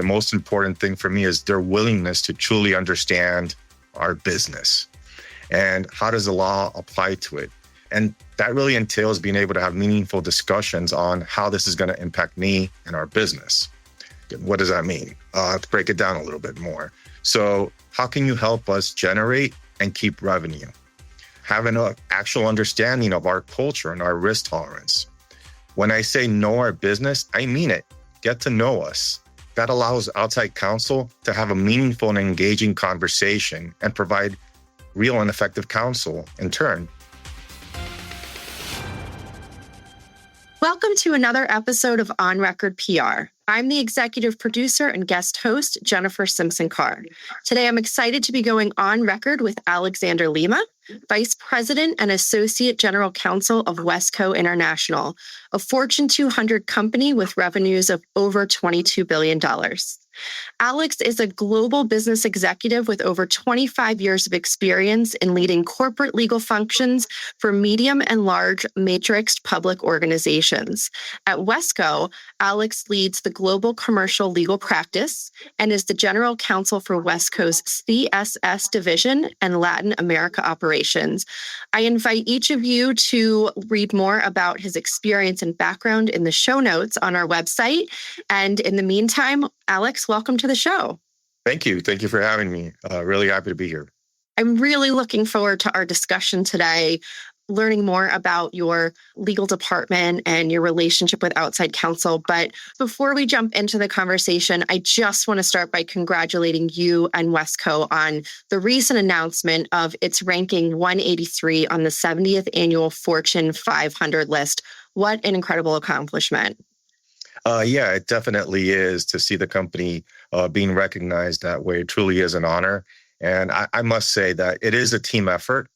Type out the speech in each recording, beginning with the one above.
the most important thing for me is their willingness to truly understand our business and how does the law apply to it. And that really entails being able to have meaningful discussions on how this is going to impact me and our business. What does that mean? Let's break it down a little bit more. So how can you help us generate and keep revenue? Having an actual understanding of our culture and our risk tolerance. When I say know our business, I mean it. Get to know us. That allows outside counsel to have a meaningful and engaging conversation and provide real and effective counsel in turn. Welcome to another episode of On Record PR. I'm the executive producer and guest host, Jennifer Simpson Carr. Today, I'm excited to be going on record with Alexander Lima, Vice President and Associate General Counsel of Wesco International, a Fortune 200 company with revenues of over $22 billion. Alex is a global business executive with over 25 years of experience in leading corporate legal functions for medium and large matrixed public organizations. At Wesco, Alex leads the global commercial legal practice and is the general counsel for Wesco's CSS division and Latin America operations. I invite each of you to read more about his experience and background in the show notes on our website. And in the meantime, Alex, welcome to the show. Thank you. Thank you for having me. Really happy to be here. I'm really looking forward to our discussion today, learning more about your legal department and your relationship with outside counsel. But before we jump into the conversation, I just want to start by congratulating you and Wesco on the recent announcement of its ranking 183 on the 70th annual Fortune 500 list. What an incredible accomplishment. Yeah, it definitely is to see the company being recognized that way. It truly is an honor. And I must say that it is a team effort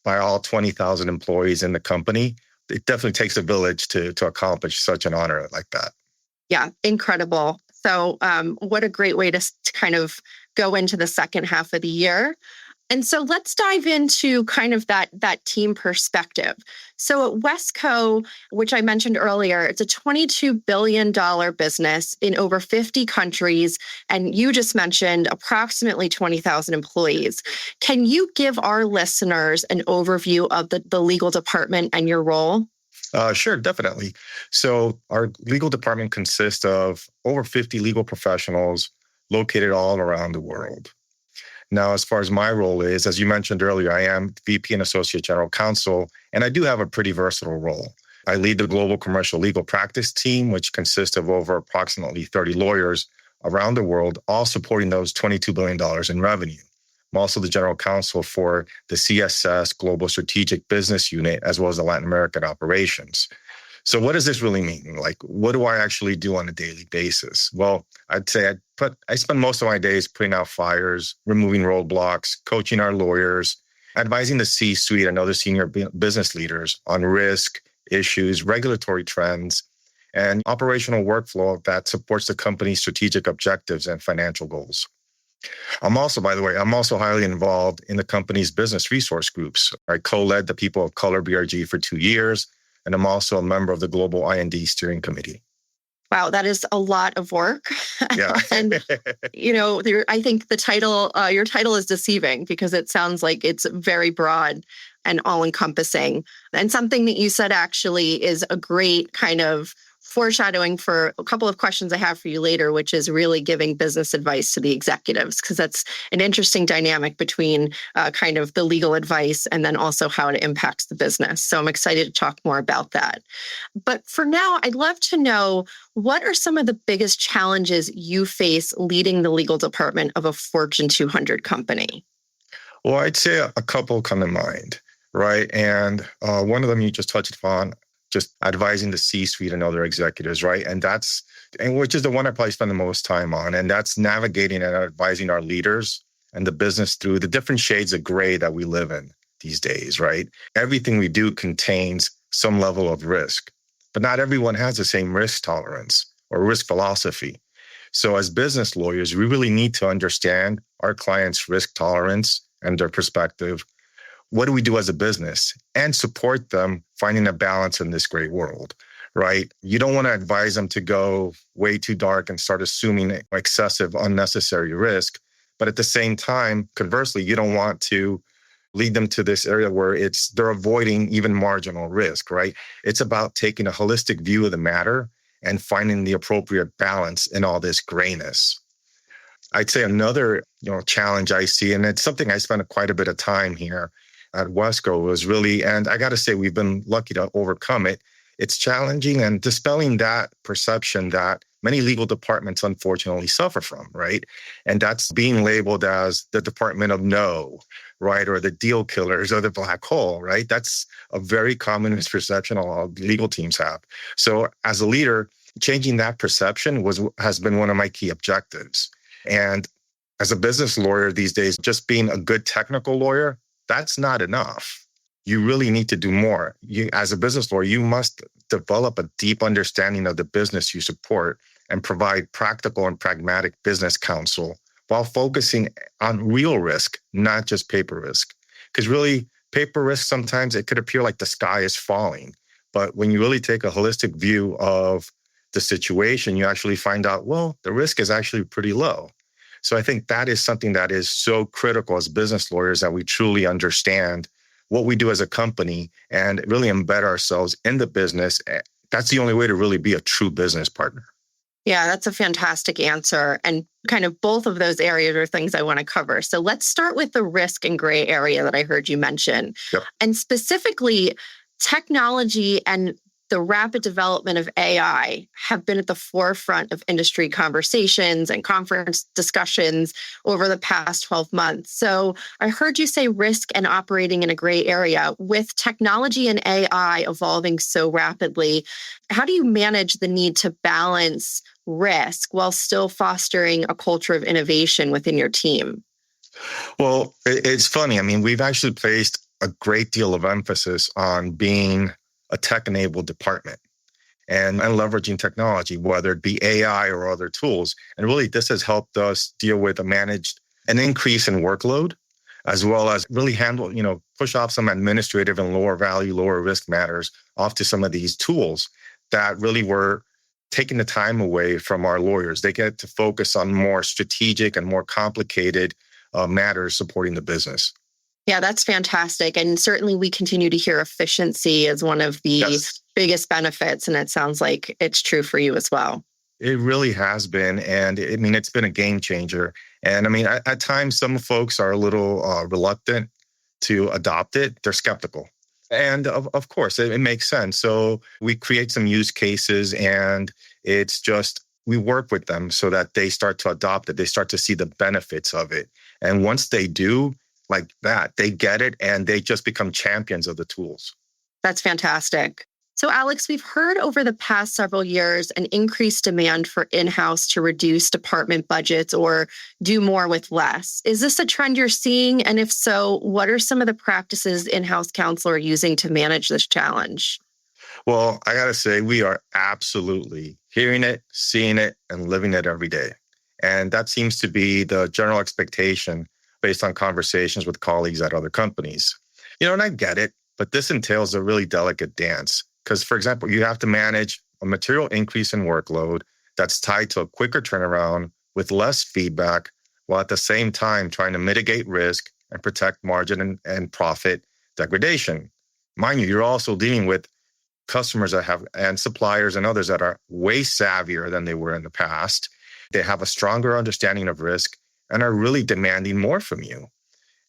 by all 20,000 employees in the company. It definitely takes a village to accomplish such an honor like that. Yeah, incredible. So what a great way to kind of go into the second half of the year. And so let's dive into kind of that team perspective. So at Wesco, which I mentioned earlier, it's a $22 billion business in over 50 countries. And you just mentioned approximately 20,000 employees. Can you give our listeners an overview of the legal department and your role? Sure, definitely. So our legal department consists of over 50 legal professionals located all around the world. Now, as far as my role is, as you mentioned earlier, I am VP and Associate General Counsel, and I do have a pretty versatile role. I lead the global commercial legal practice team, which consists of over approximately 30 lawyers around the world, all supporting those $22 billion in revenue. I'm also the General Counsel for the CSS Global Strategic Business Unit, as well as the Latin American operations. So what does this really mean? Like, what do I actually do on a daily basis? Well, I'd say I spend most of my days putting out fires, removing roadblocks, coaching our lawyers, advising the C-suite and other senior business leaders on risk, issues, regulatory trends, and operational workflow that supports the company's strategic objectives and financial goals. I'm also highly involved in the company's business resource groups. I co-led the People of Color BRG for 2 years, and I'm also a member of the Global I&D Steering Committee. Wow, that is a lot of work. Yeah. And, I think your title is deceiving because it sounds like it's very broad and all-encompassing. And something that you said actually is a great kind of foreshadowing for a couple of questions I have for you later, which is really giving business advice to the executives, because that's an interesting dynamic between kind of the legal advice and then also how it impacts the business. So I'm excited to talk more about that. But for now, I'd love to know, what are some of the biggest challenges you face leading the legal department of a Fortune 200 company? Well, I'd say a couple come to mind, right? And one of them you just touched upon, just advising the C-suite and other executives, right? And which is the one I probably spend the most time on. And that's navigating and advising our leaders and the business through the different shades of gray that we live in these days, right? Everything we do contains some level of risk, but not everyone has the same risk tolerance or risk philosophy. So as business lawyers, we really need to understand our clients' risk tolerance and their perspective. What do we do as a business, and support them finding a balance in this great world, right? You don't want to advise them to go way too dark and start assuming excessive, unnecessary risk. But at the same time, conversely, you don't want to lead them to this area where they're avoiding even marginal risk, right? It's about taking a holistic view of the matter and finding the appropriate balance in all this grayness. I'd say another, challenge I see, and it's something I spent quite a bit of time here at Wesco, was really, and I got to say, we've been lucky to overcome it. It's challenging and dispelling that perception that many legal departments unfortunately suffer from, right? And that's being labeled as the Department of No, right? Or the deal killers or the black hole, right? That's a very common misperception a lot of legal teams have. So as a leader, changing that perception has been one of my key objectives. And as a business lawyer these days, just being a good technical lawyer, that's not enough. You really need to do more. As a business lawyer, you must develop a deep understanding of the business you support and provide practical and pragmatic business counsel while focusing on real risk, not just paper risk. Because really, paper risk, sometimes it could appear like the sky is falling. But when you really take a holistic view of the situation, you actually find out, well, the risk is actually pretty low. So I think that is something that is so critical as business lawyers, that we truly understand what we do as a company and really embed ourselves in the business. That's the only way to really be a true business partner. Yeah, that's a fantastic answer. And kind of both of those areas are things I want to cover. So let's start with the risk and gray area that I heard you mention. Yep. And specifically, technology and the rapid development of AI have been at the forefront of industry conversations and conference discussions over the past 12 months. So I heard you say risk and operating in a gray area. With technology and AI evolving so rapidly, how do you manage the need to balance risk while still fostering a culture of innovation within your team? Well, it's funny. I mean, we've actually placed a great deal of emphasis on being a tech-enabled department and leveraging technology, whether it be AI or other tools. And really, this has helped us deal with an increase in workload, as well as really handle, push off some administrative and lower value, lower risk matters off to some of these tools that really were taking the time away from our lawyers. They get to focus on more strategic and more complicated matters supporting the business. Yeah, that's fantastic. And certainly we continue to hear efficiency as one of the biggest benefits. And it sounds like it's true for you as well. It really has been. And it's been a game changer. And at times, some folks are a little reluctant to adopt it. They're skeptical. And of course, it makes sense. So we create some use cases, and it's just, we work with them so that they start to adopt it. They start to see the benefits of it. And once they do, like that, they get it and they just become champions of the tools. That's fantastic. So Alex, we've heard over the past several years an increased demand for in-house to reduce department budgets or do more with less. Is this a trend you're seeing? And if so, what are some of the practices in-house counsel are using to manage this challenge? Well, I got to say, we are absolutely hearing it, seeing it, and living it every day. And that seems to be the general expectation based on conversations with colleagues at other companies. And I get it, but this entails a really delicate dance. Because, for example, you have to manage a material increase in workload that's tied to a quicker turnaround with less feedback, while at the same time trying to mitigate risk and protect margin and profit degradation. Mind you, you're also dealing with customers and suppliers and others that are way savvier than they were in the past. They have a stronger understanding of risk and are really demanding more from you.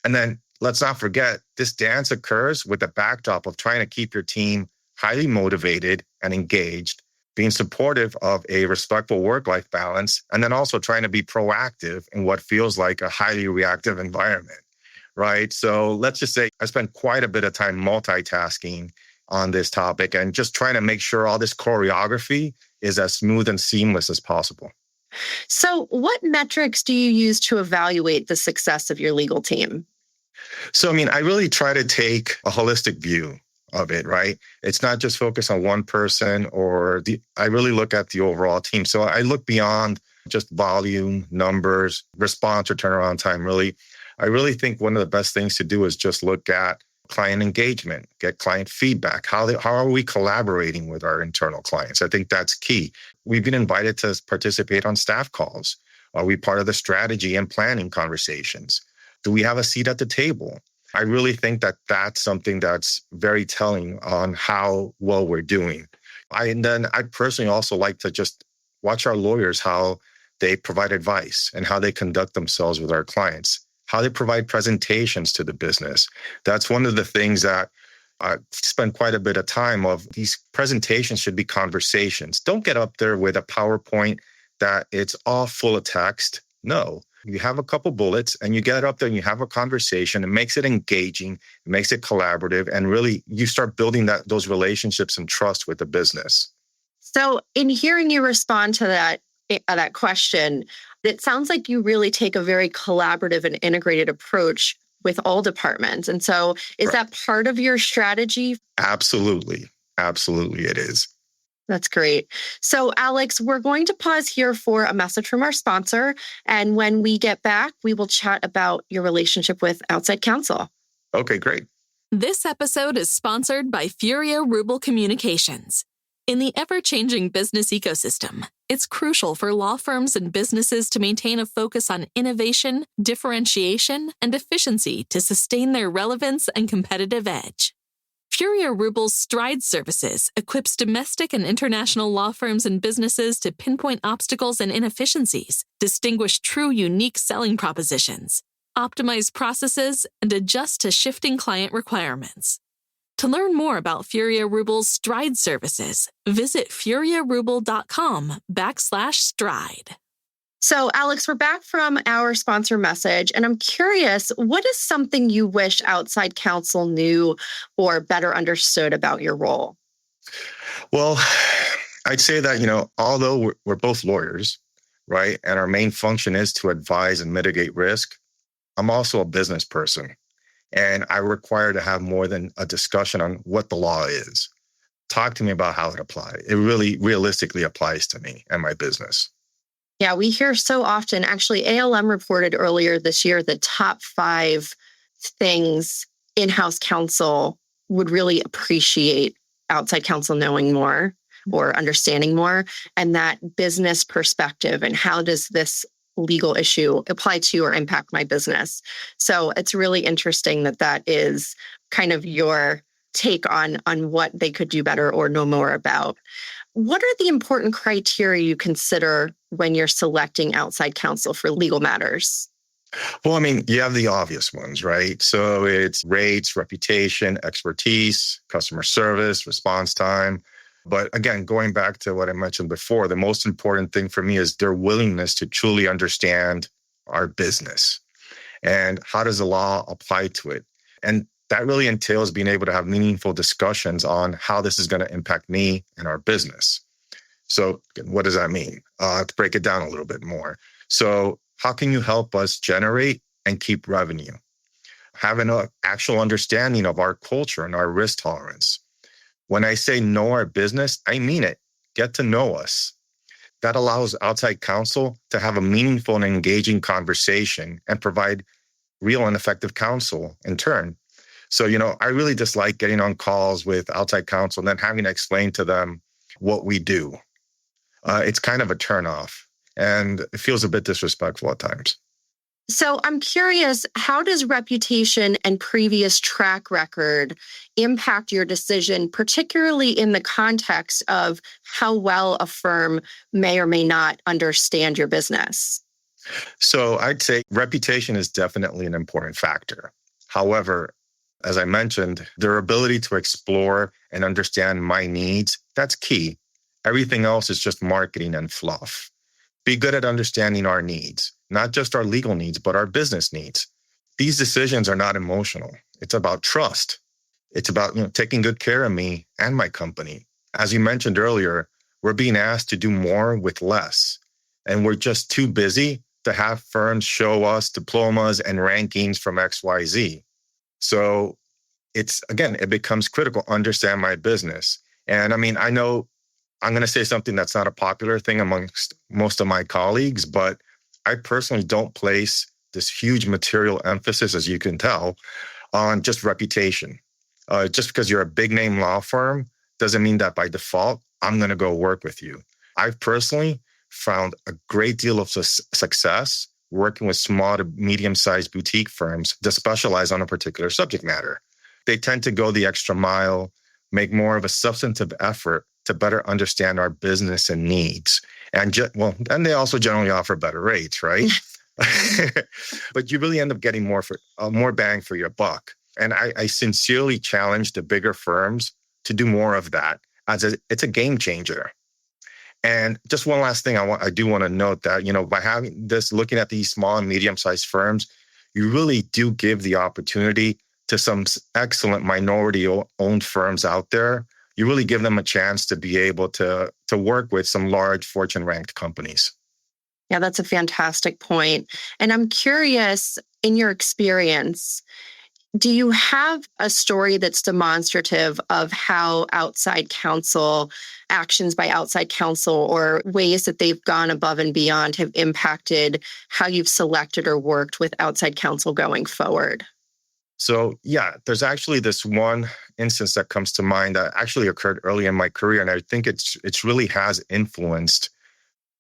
And then let's not forget, this dance occurs with the backdrop of trying to keep your team highly motivated and engaged, being supportive of a respectful work-life balance, and then also trying to be proactive in what feels like a highly reactive environment, right? So let's just say I spent quite a bit of time multitasking on this topic and just trying to make sure all this choreography is as smooth and seamless as possible. So what metrics do you use to evaluate the success of your legal team? So, I really try to take a holistic view of it, right? It's not just focus on one person I really look at the overall team. So I look beyond just volume, numbers, response or turnaround time, really. I really think one of the best things to do is just look at client engagement, get client feedback. How are we collaborating with our internal clients? I think that's key. We've been invited to participate on staff calls. Are we part of the strategy and planning conversations? Do we have a seat at the table? I really think that that's something that's very telling on how well we're doing. I personally also like to just watch our lawyers, how they provide advice and how they conduct themselves with our clients, how they provide presentations to the business. That's one of the things that I spend quite a bit of time of. These presentations should be conversations. Don't get up there with a PowerPoint that it's all full of text. No, you have a couple bullets and you get up there and you have a conversation. It makes it engaging, it makes it collaborative, and really you start building those relationships and trust with the business. So in hearing you respond to that question, it sounds like you really take a very collaborative and integrated approach with all departments. And so is that part of your strategy? Absolutely. Absolutely, it is. That's great. So, Alex, we're going to pause here for a message from our sponsor. And when we get back, we will chat about your relationship with outside counsel. Okay, great. This episode is sponsored by Furia Ruble Communications. In the ever-changing business ecosystem, it's crucial for law firms and businesses to maintain a focus on innovation, differentiation, and efficiency to sustain their relevance and competitive edge. Furia Ruble's Stride services equips domestic and international law firms and businesses to pinpoint obstacles and inefficiencies, distinguish true unique selling propositions, optimize processes, and adjust to shifting client requirements. To learn more about Furia Ruble's Stride services, visit furiaruble.com/stride. So, Alex, we're back from our sponsor message, and I'm curious, what is something you wish outside counsel knew or better understood about your role? Well, I'd say that, although we're both lawyers, right, and our main function is to advise and mitigate risk, I'm also a business person, and I require to have more than a discussion on what the law is. Talk to me about how it applies. It really realistically applies to me and my business. Yeah, we hear so often. Actually, ALM reported earlier this year the top 5 things in-house counsel would really appreciate outside counsel knowing more or understanding more, and that business perspective and how does this legal issue apply to or impact my business. So it's really interesting that is kind of your take on what they could do better or know more about. What are the important criteria you consider when you're selecting outside counsel for legal matters? Well, you have the obvious ones, right? So it's rates, reputation, expertise, customer service, response time. But again, going back to what I mentioned before, the most important thing for me is their willingness to truly understand our business and how does the law apply to it. And that really entails being able to have meaningful discussions on how this is going to impact me and our business. So what does that mean? To break it down a little bit more. So how can you help us generate and keep revenue? Having an actual understanding of our culture and our risk tolerance. When I say know our business, I mean it. Get to know us. That allows outside counsel to have a meaningful and engaging conversation and provide real and effective counsel in turn. So, I really dislike getting on calls with outside counsel and then having to explain to them what we do. It's kind of a turnoff, and it feels a bit disrespectful at times. So I'm curious, how does reputation and previous track record impact your decision, particularly in the context of how well a firm may or may not understand your business? So I'd say reputation is definitely an important factor. However, as I mentioned, their ability to explore and understand my needs, that's key. Everything else is just marketing and fluff. Be good at understanding our needs, not just our legal needs, but our business needs. These decisions are not emotional. It's about trust. It's about taking good care of me and my company. As you mentioned earlier, we're being asked to do more with less, and we're just too busy to have firms show us diplomas and rankings from XYZ. So it becomes critical to understand my business. And I know I'm going to say something that's not a popular thing amongst most of my colleagues, but I personally don't place this huge material emphasis, as you can tell, on just reputation. Just because you're a big name law firm doesn't mean that by default, I'm going to go work with you. I've personally found a great deal of success working with small to medium-sized boutique firms that specialize on a particular subject matter. They tend to go the extra mile, make more of a substantive effort to better understand our business and needs. And they also generally offer better rates, right? But you really end up getting more bang for your buck. And I sincerely challenge the bigger firms to do more of that, as it's a game changer. And just one last thing, I do want to note that, by having this, looking at these small and medium-sized firms, you really do give the opportunity to some excellent minority-owned firms out there. You really give them a chance to be able to work with some large Fortune-ranked companies. Yeah, that's a fantastic point. And I'm curious, in your experience, do you have a story that's demonstrative of how actions by outside counsel or ways that they've gone above and beyond have impacted how you've selected or worked with outside counsel going forward? So, yeah, there's actually this one instance that comes to mind that actually occurred early in my career. And I think it's really has influenced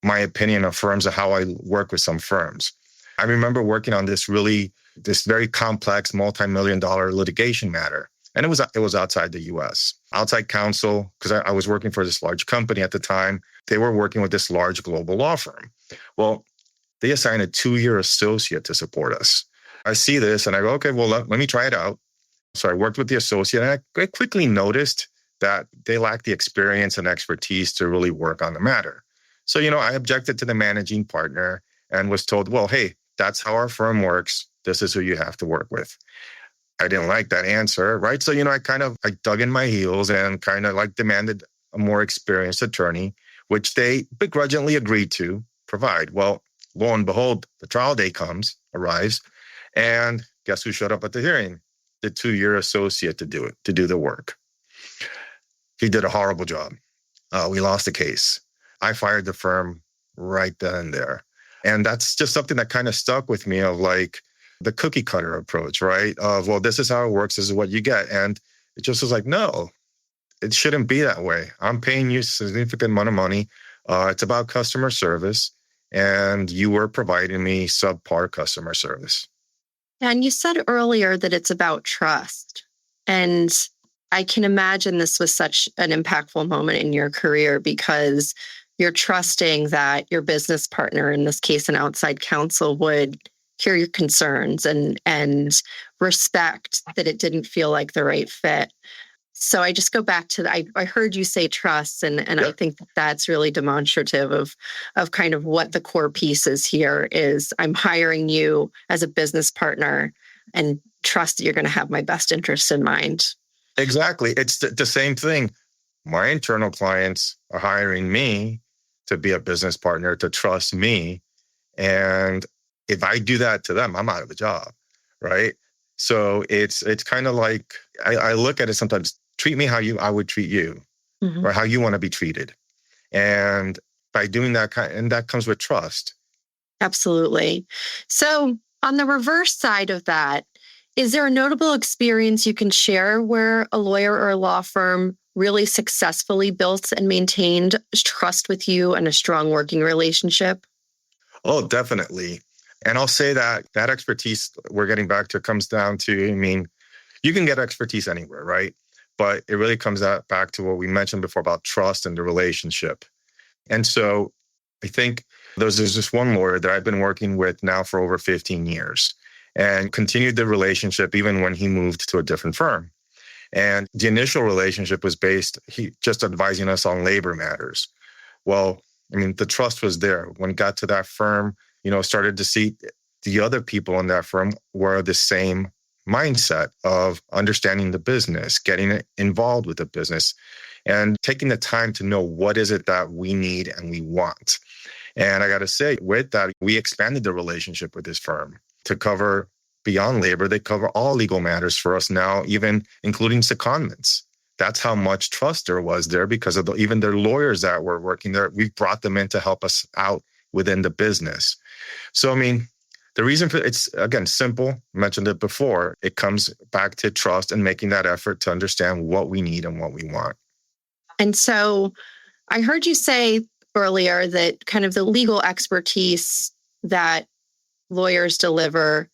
my opinion of firms and how I work with some firms. I remember working on this very complex multi-million-dollar litigation matter. And it was outside the US. Outside counsel, because I was working for this large company at the time, they were working with this large global law firm. Well, they assigned a 2-year associate to support us. I see this and I go, okay, well, let me try it out. So I worked with the associate and I quickly noticed that they lacked the experience and expertise to really work on the matter. So, I objected to the managing partner and was told, well, hey, that's how our firm works. This is who you have to work with. I didn't like that answer, right? So, I dug in my heels and demanded a more experienced attorney, which they begrudgingly agreed to provide. Well, lo and behold, the trial day arrives, and guess who showed up at the hearing? The 2-year associate to do the work. He did a horrible job. We lost the case. I fired the firm right then and there. And that's just something that kind of stuck with me of the cookie cutter approach, right? Of, well, this is how it works. This is what you get. And it just was no, it shouldn't be that way. I'm paying you a significant amount of money. It's about customer service. And you were providing me subpar customer service. And you said earlier that it's about trust. And I can imagine this was such an impactful moment in your career because you're trusting that your business partner, in this case, an outside counsel, would hear your concerns and respect that it didn't feel like the right fit. So I just go back to I heard you say trust, and yeah. I think that's really demonstrative of kind of what the core piece is here is I'm hiring you as a business partner and trust that you're going to have my best interest in mind. Exactly. It's the same thing. My internal clients are hiring me to be a business partner, to trust me. And if I do that to them, I'm out of a job, right? So it's kind of like, I look at it sometimes, treat me how I would treat you, mm-hmm. or how you want to be treated. And by doing that, and that comes with trust. Absolutely. So on the reverse side of that, is there a notable experience you can share where a lawyer or a law firm really successfully built and maintained trust with you and a strong working relationship? Oh, definitely. And I'll say that expertise we're getting back to comes down to, you can get expertise anywhere, right? But it really comes back to what we mentioned before about trust and the relationship. And so I think there's this one lawyer that I've been working with now for over 15 years and continued the relationship even when he moved to a different firm. And the initial relationship was he just advising us on labor matters. Well, the trust was there. When it got to that firm, started to see the other people in that firm were the same mindset of understanding the business, getting involved with the business, and taking the time to know what is it that we need and we want. And I got to say, with that, we expanded the relationship with this firm to cover beyond labor. They cover all legal matters for us now, even including secondments. That's how much trust there was there because of even their lawyers that were working there. We brought them in to help us out within the business. So, The reason for it's, again, simple. I mentioned it before. It comes back to trust and making that effort to understand what we need and what we want. And so I heard you say earlier that kind of the legal expertise that lawyers deliver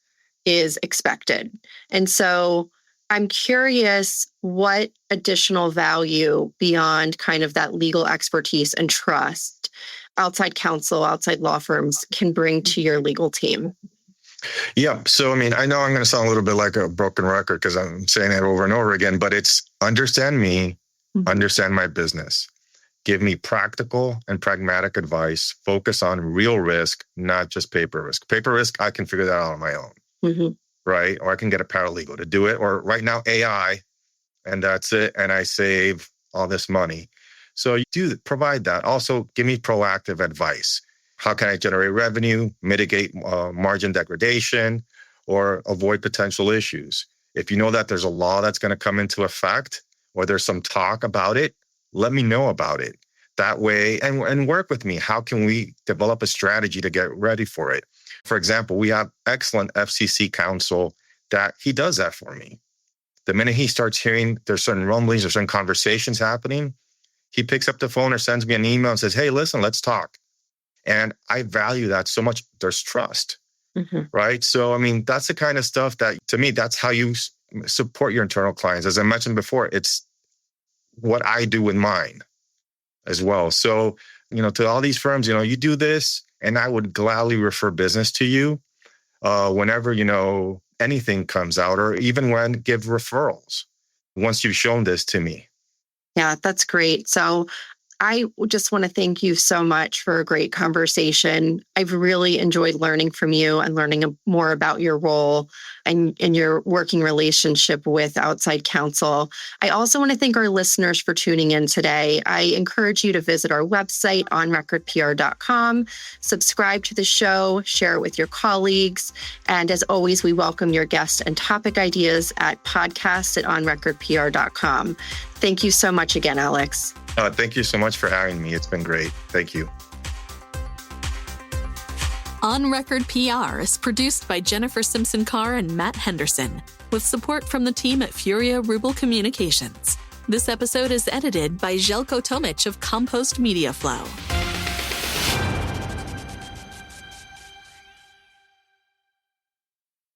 is expected. And so I'm curious what additional value beyond kind of that legal expertise and trust outside counsel, outside law firms can bring to your legal team. Yeah. So, I mean, I know I'm going to sound a little bit like a broken record because I'm saying it over and over again, but it's understand me, understand my business. Give me practical and pragmatic advice. Focus on real risk, not just paper risk. Paper risk, I can figure that out on my own, right? Or I can get a paralegal to do it. Or right now, AI, and that's it. And I save all this money. So you do provide that. Also, give me proactive advice. How can I generate revenue, mitigate margin degradation, or avoid potential issues? If you know that there's a law that's going to come into effect, or there's some talk about it, let me know about it. That way, and work with me. How can we develop a strategy to get ready for it? For example, we have excellent FCC counsel that he does that for me. The minute he starts hearing there's certain rumblings or certain conversations happening, he picks up the phone or sends me an email and says, hey, listen, let's talk. And I value that so much. There's trust, right? So, I mean, that's the kind of stuff that, to me, that's how you support your internal clients. As I mentioned before, it's what I do with mine as well. So, to all these firms, you do this, and I would gladly refer business to you whenever, anything comes out, or even when give referrals once you've shown this to me. Yeah, that's great. So I just want to thank you so much for a great conversation. I've really enjoyed learning from you and learning more about your role and your working relationship with outside counsel. I also want to thank our listeners for tuning in today. I encourage you to visit our website, onrecordpr.com, subscribe to the show, share it with your colleagues. And as always, we welcome your guest and topic ideas at podcast@onrecordpr.com. Thank you so much again, Alex. Thank you so much for having me. It's been great. Thank you. On Record PR is produced by Jennifer Simpson Carr and Matt Henderson, with support from the team at Furia Rubel Communications. This episode is edited by Željko Tomic of Compost Media Flow.